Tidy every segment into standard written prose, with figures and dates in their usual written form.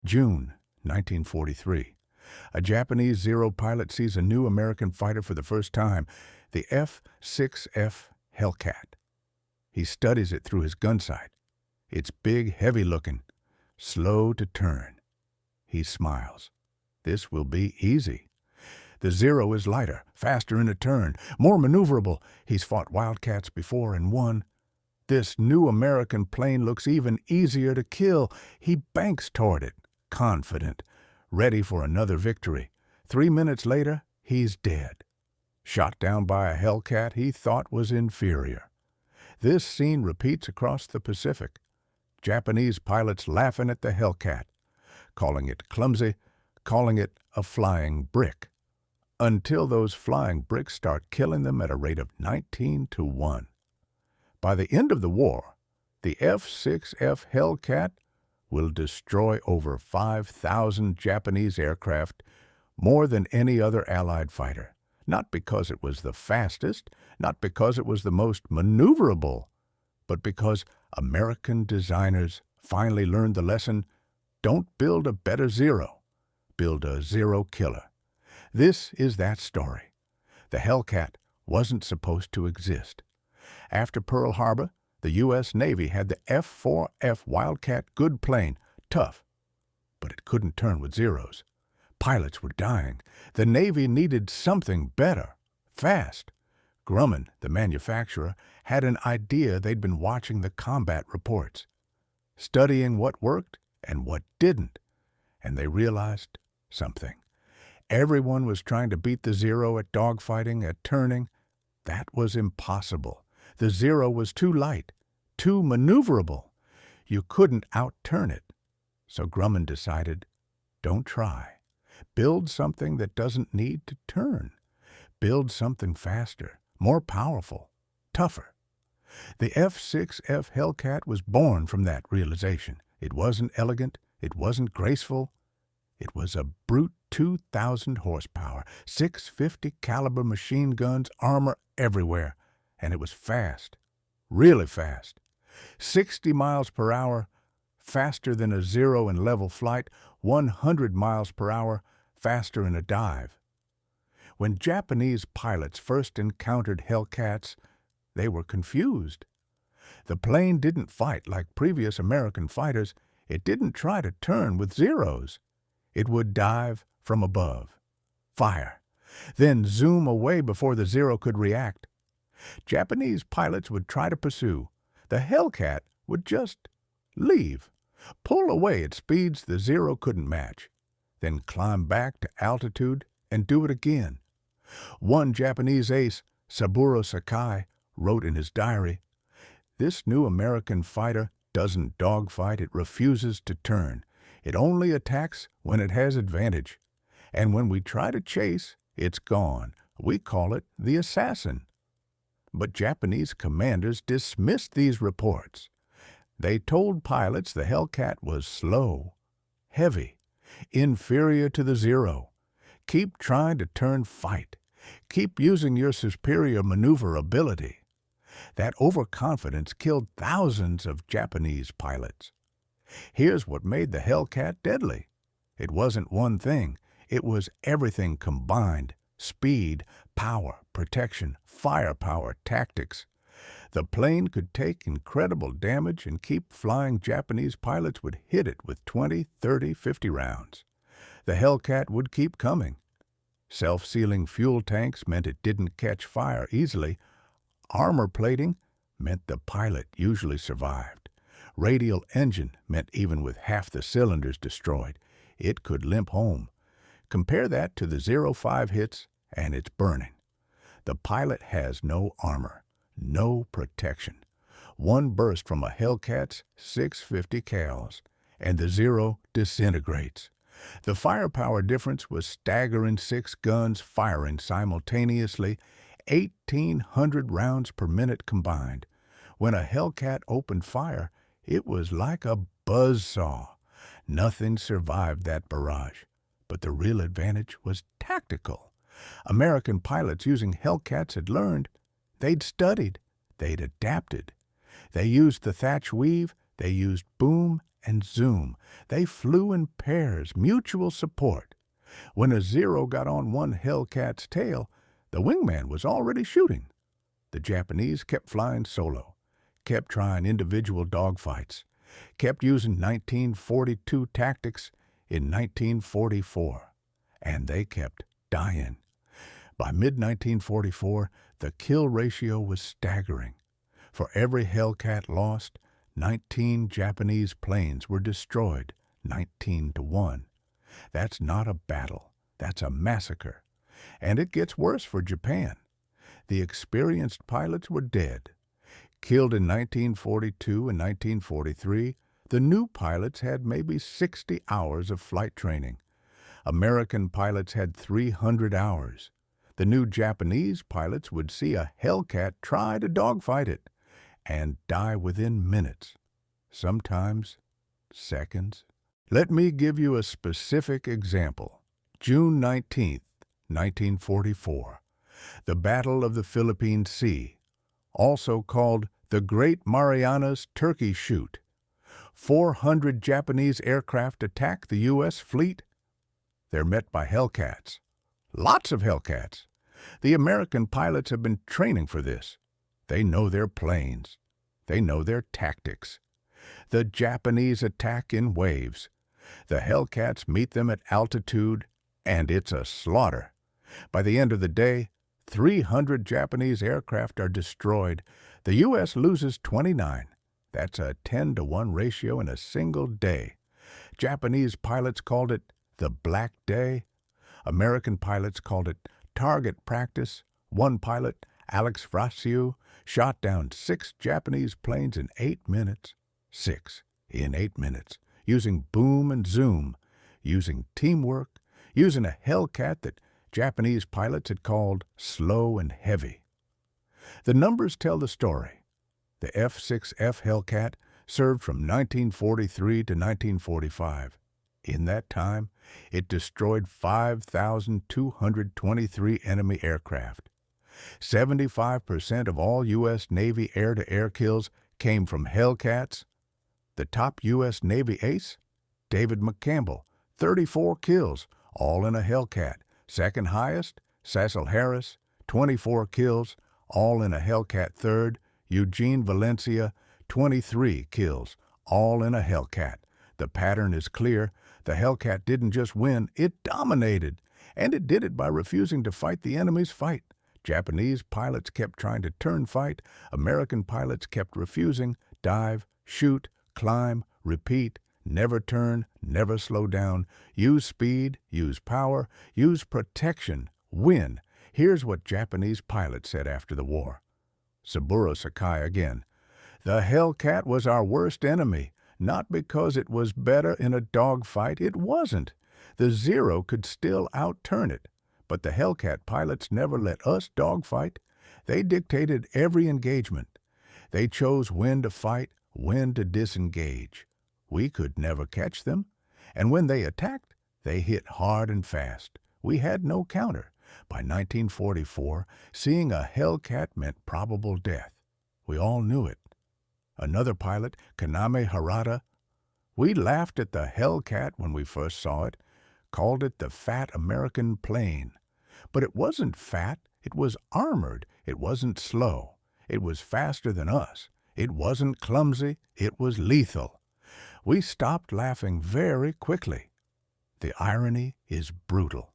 June 1943. A Japanese Zero pilot sees a new American fighter for the first time, the F6F Hellcat. He studies it through his gun sight. It's big, heavy-looking, slow to turn. He smiles. This will be easy. The Zero is lighter, faster in a turn, more maneuverable. He's fought Wildcats before and won. This new American plane looks even easier to kill. He banks toward it, confident, ready for another victory. 3 minutes later, he's dead. Shot down by a Hellcat he thought was inferior. This scene repeats across the Pacific. Japanese pilots laughing at the Hellcat, calling it clumsy, calling it a flying brick, until those flying bricks start killing them at a rate of 19-1. By the end of the war, the F6F Hellcat will destroy over 5,000 Japanese aircraft, more than any other Allied fighter, not because it was the fastest, not because it was the most maneuverable, but because American designers finally learned the lesson: don't build a better Zero, build a Zero killer. This is that story. The Hellcat wasn't supposed to exist. After Pearl Harbor, the U.S. Navy had the F4F Wildcat, good plane, tough, but it couldn't turn with Zeros. Pilots were dying. The Navy needed something better, fast. Grumman, the manufacturer, had an idea. They'd been watching the combat reports, studying what worked and what didn't, and they realized something. Everyone was trying to beat the Zero at dogfighting, at turning. That was impossible. The Zero was too light, too maneuverable. You couldn't out-turn it. So Grumman decided, don't try. Build something that doesn't need to turn. Build something faster, more powerful, tougher. The F6F Hellcat was born from that realization. It wasn't elegant, it wasn't graceful. It was a brute 2,000 horsepower, 650 caliber machine guns, armor everywhere, and it was fast, really fast. 60 miles per hour, faster than a Zero in level flight, 100 miles per hour, faster in a dive. When Japanese pilots first encountered Hellcats, they were confused. The plane didn't fight like previous American fighters. It didn't try to turn with Zeros. It would dive from above, fire, then zoom away before the Zero could react. Japanese pilots would try to pursue. The Hellcat would just leave, pull away at speeds the Zero couldn't match, then climb back to altitude and do it again. One Japanese ace, Saburo Sakai, wrote in his diary, "This new American fighter doesn't dogfight, it refuses to turn. It only attacks when it has advantage. And when we try to chase, it's gone. We call it the assassin." But Japanese commanders dismissed these reports. They told pilots the Hellcat was slow, heavy, inferior to the Zero. Keep trying to turn, fight. Keep using your superior maneuverability. That overconfidence killed thousands of Japanese pilots. Here's what made the Hellcat deadly. It wasn't one thing. It was everything combined: speed, power, protection, firepower, tactics. The plane could take incredible damage and keep flying. Japanese pilots would hit it with 20, 30, 50 rounds. The Hellcat would keep coming. Self-sealing fuel tanks meant it didn't catch fire easily. Armor plating meant the pilot usually survived. Radial engine meant even with half the cylinders destroyed, it could limp home. Compare that to the 0-5 hits, and it's burning. The pilot has no armor, no protection. One burst from a Hellcat's 650 cals, and the Zero disintegrates. The firepower difference was staggering: 6 guns firing simultaneously, 1,800 rounds per minute combined. When a Hellcat opened fire, it was like a buzzsaw. Nothing survived that barrage. But the real advantage was tactical. American pilots using Hellcats had learned. They'd studied. They'd adapted. They used the thatch weave. They used boom and zoom. They flew in pairs, mutual support. When a Zero got on one Hellcat's tail, the wingman was already shooting. The Japanese kept flying solo, kept trying individual dogfights, kept using 1942 tactics in 1944, and they kept dying. By mid-1944, the kill ratio was staggering. For every Hellcat lost, 19 Japanese planes were destroyed, 19-1. That's not a battle. That's a massacre. And it gets worse for Japan. The experienced pilots were dead. Killed in 1942 and 1943, the new pilots had maybe 60 hours of flight training. American pilots had 300 hours. The new Japanese pilots would see a Hellcat try to dogfight it and die within minutes, sometimes seconds. Let me give you a specific example. June 19, 1944, the Battle of the Philippine Sea, also called the Great Marianas Turkey Shoot. 400 Japanese aircraft attack the U.S. fleet. They're met by Hellcats. Lots of Hellcats. The American pilots have been training for this. They know their planes. They know their tactics. The Japanese attack in waves. The Hellcats meet them at altitude, and it's a slaughter. By the end of the day, 300 Japanese aircraft are destroyed. The U.S. loses 29. That's a 10-to-1 ratio in a single day. Japanese pilots called it the Black Day. American pilots called it target practice. One pilot, Alex Frasiu, shot down 6 Japanese planes in 8 minutes. 6 in 8 minutes, using boom and zoom, using teamwork, using a Hellcat that Japanese pilots had called slow and heavy. The numbers tell the story. The F6F Hellcat served from 1943 to 1945. In that time, it destroyed 5,223 enemy aircraft. 75% of all U.S. Navy air-to-air kills came from Hellcats. The top U.S. Navy ace, David McCampbell, 34 kills, all in a Hellcat. Second highest, Cecil Harris, 24 kills, all in a Hellcat. Third, Eugene Valencia, 23 kills, all in a Hellcat. The pattern is clear. The Hellcat didn't just win, it dominated. And it did it by refusing to fight the enemy's fight. Japanese pilots kept trying to turn fight. American pilots kept refusing, dive, shoot, climb, repeat, never turn, never slow down, use speed, use power, use protection, win. Here's what Japanese pilots said after the war. Saburo Sakai again. The Hellcat was our worst enemy, not because it was better in a dogfight. It wasn't. The Zero could still outturn it. But the Hellcat pilots never let us dogfight. They dictated every engagement. They chose when to fight, when to disengage. We could never catch them. And when they attacked, they hit hard and fast. We had no counter. By 1944, seeing a Hellcat meant probable death. We all knew it. Another pilot, Kaname Harada, we laughed at the Hellcat when we first saw it, called it the fat American plane. But it wasn't fat, it was armored, it wasn't slow, it was faster than us, it wasn't clumsy, it was lethal. We stopped laughing very quickly. The irony is brutal.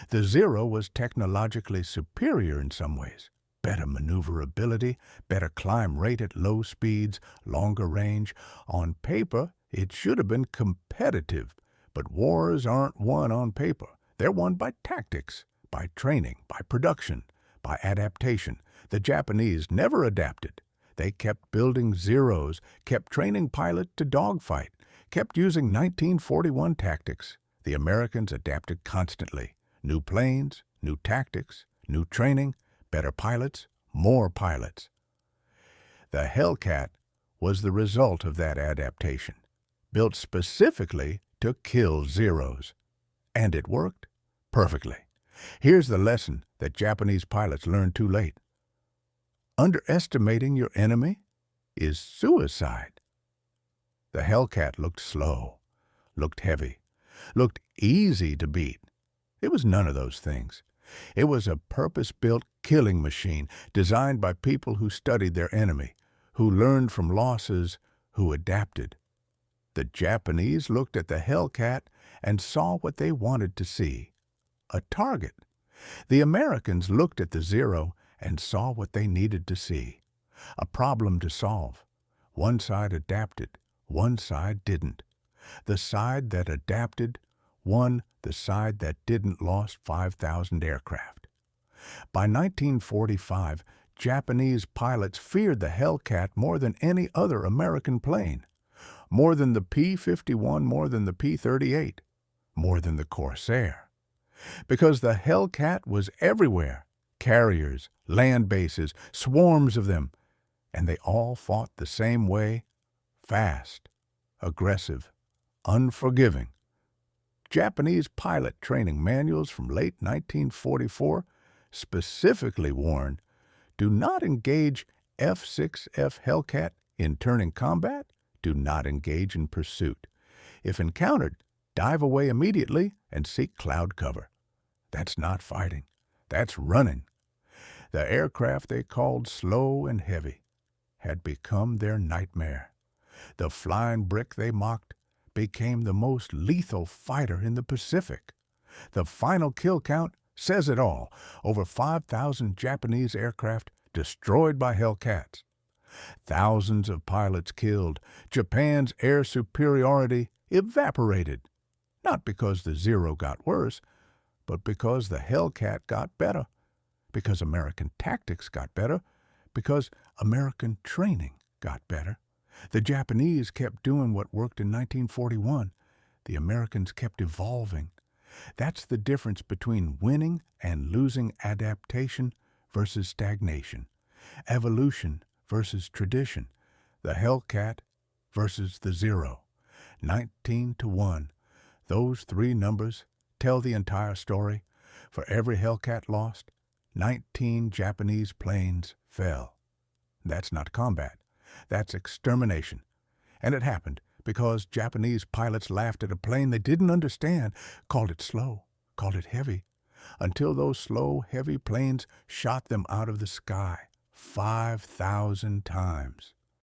The Zero was technologically superior in some ways. Better maneuverability, better climb rate at low speeds, longer range. On paper, it should have been competitive, but wars aren't won on paper. They're won by tactics, by training, by production, by adaptation. The Japanese never adapted. They kept building Zeros, kept training pilots to dogfight, kept using 1941 tactics. The Americans adapted constantly. New planes, new tactics, new training, better pilots, more pilots. The Hellcat was the result of that adaptation, built specifically to kill Zeros. And it worked perfectly. Here's the lesson that Japanese pilots learned too late. Underestimating your enemy is suicide. The Hellcat looked slow, looked heavy, looked easy to beat. It was none of those things. It was a purpose-built killing machine designed by people who studied their enemy, who learned from losses, who adapted. The Japanese looked at the Hellcat and saw what they wanted to see, a target. The Americans looked at the Zero and saw what they needed to see, a problem to solve. One side adapted, one side didn't. The side that adapted won, the side that didn't lost 5,000 aircraft. By 1945, Japanese pilots feared the Hellcat more than any other American plane, more than the P-51, more than the P-38, more than the Corsair. Because the Hellcat was everywhere, carriers, land bases, swarms of them, and they all fought the same way, fast, aggressive, unforgiving. Japanese pilot training manuals from late 1944 specifically warned, do not engage F6F Hellcat in turning combat, do not engage in pursuit. If encountered, dive away immediately and seek cloud cover. That's not fighting, that's running. The aircraft they called slow and heavy had become their nightmare. The flying brick they mocked became the most lethal fighter in the Pacific. The final kill count says it all. Over 5,000 Japanese aircraft destroyed by Hellcats. Thousands of pilots killed. Japan's air superiority evaporated. Not because the Zero got worse, but because the Hellcat got better. Because American tactics got better. Because American training got better. The Japanese kept doing what worked in 1941. The Americans kept evolving. That's the difference between winning and losing, adaptation versus stagnation, evolution versus tradition, the Hellcat versus the Zero. 19-1. Those three numbers tell the entire story. For every Hellcat lost, 19 Japanese planes fell. That's not combat. That's extermination. And it happened because Japanese pilots laughed at a plane they didn't understand, called it slow, called it heavy, until those slow, heavy planes shot them out of the sky 5,000 times.